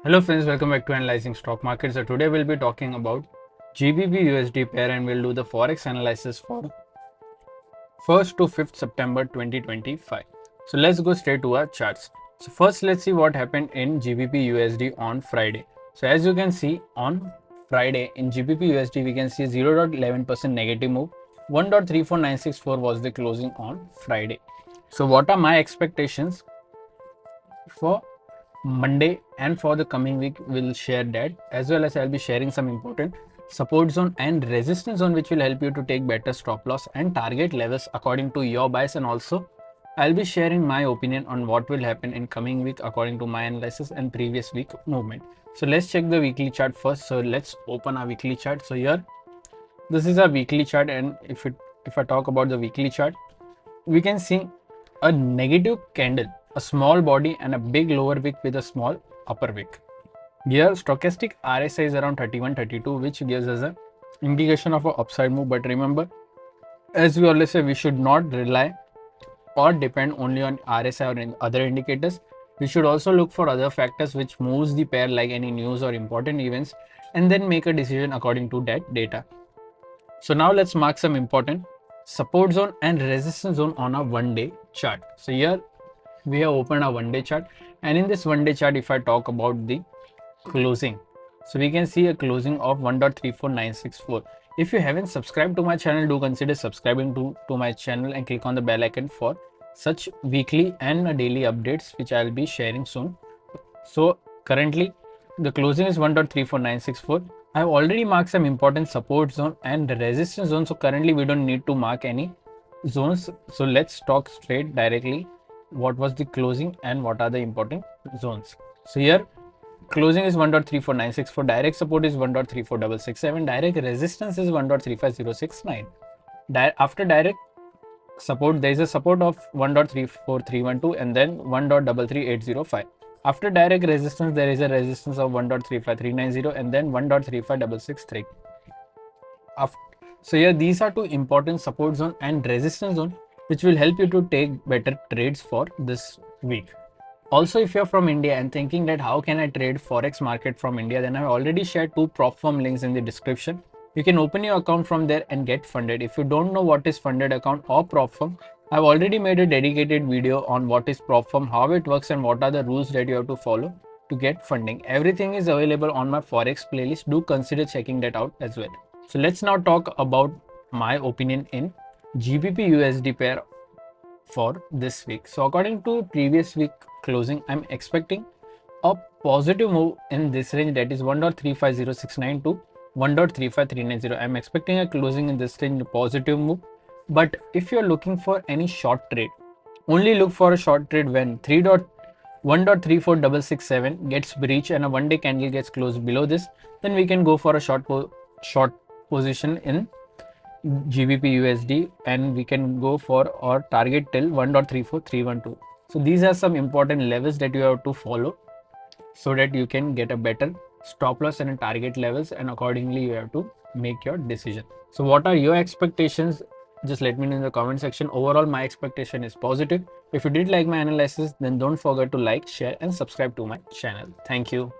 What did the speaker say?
Hello friends, welcome back to Analyzing Stock Market. So today we'll be talking about GBP USD pair and we'll do the Forex analysis for 1st to 5th September 2025. So let's go straight to our charts. So first let's see what happened in GBP USD on Friday. So as you can see on Friday in GBP USD we can see 0.11% negative move. 1.34964 was the closing on Friday. So what are my expectations for Monday and for the coming week? We'll share that, as well as I'll be sharing some important support zone and resistance zone which will help you to take better stop loss and target levels according to your bias, and also I'll be sharing my opinion on what will happen in coming week according to my analysis and previous week movement. So let's check the weekly chart first. So let's open our weekly chart. So here this is a weekly chart, and if I talk about the weekly chart, we can see a negative candle, a small body and a big lower wick with a small upper wick. Here stochastic RSI is around 31-32, which gives us an indication of an upside move. But remember, as we always say, we should not rely or depend only on RSI or other indicators. We should also look for other factors which moves the pair, like any news or important events, and then make a decision according to that data. So now let's mark some important support zone and resistance zone on a 1-day chart. So here we have opened a 1-day chart, and in this 1-day chart, if I talk about the closing, so we can see a closing of 1.34964. If you haven't subscribed to my channel, do consider subscribing to my channel and click on the bell icon for such weekly and daily updates which I'll be sharing soon. So currently the closing is 1.34964. I've already marked some important support zone and resistance zone, so currently we don't need to mark any zones. So let's talk straight directly what was the closing and what are the important zones. So here closing is 1.34964, direct support is 1.34667, direct resistance is 1.35069. After direct support there is a support of 1.34312 and then 1.33805. After direct resistance there is a resistance of 1.35390 and then 1.35663. So here these are two important support zone and resistance zone which will help you to take better trades for this week. Also, if you're from India and thinking that how can I trade Forex market from India, then I've already shared two prop firm links in the description. You can open your account from there and get funded. If you don't know what is funded account or prop firm, I've already made a dedicated video on what is prop firm, how it works, and what are the rules that you have to follow to get funding. Everything is available on my Forex playlist. Do consider checking that out as well. So let's now talk about my opinion in GBP USD pair for this week. So according to previous week closing, I'm expecting a positive move in this range, that is 1.35069 to 1.35390. I'm expecting a closing in this range, a positive move. But if you're looking for any short trade, only look for a short trade when 1.34667 gets breached and a 1-day candle gets closed below this, then we can go for a short position in GBP USD, and we can go for our target till 1.34312. So these are some important levels that you have to follow so that you can get a better stop loss and target levels, and accordingly you have to make your decision. So what are your expectations? Just let me know in the comment section. Overall, my expectation is positive. If you did like my analysis, then don't forget to like, share and subscribe to my channel. Thank you.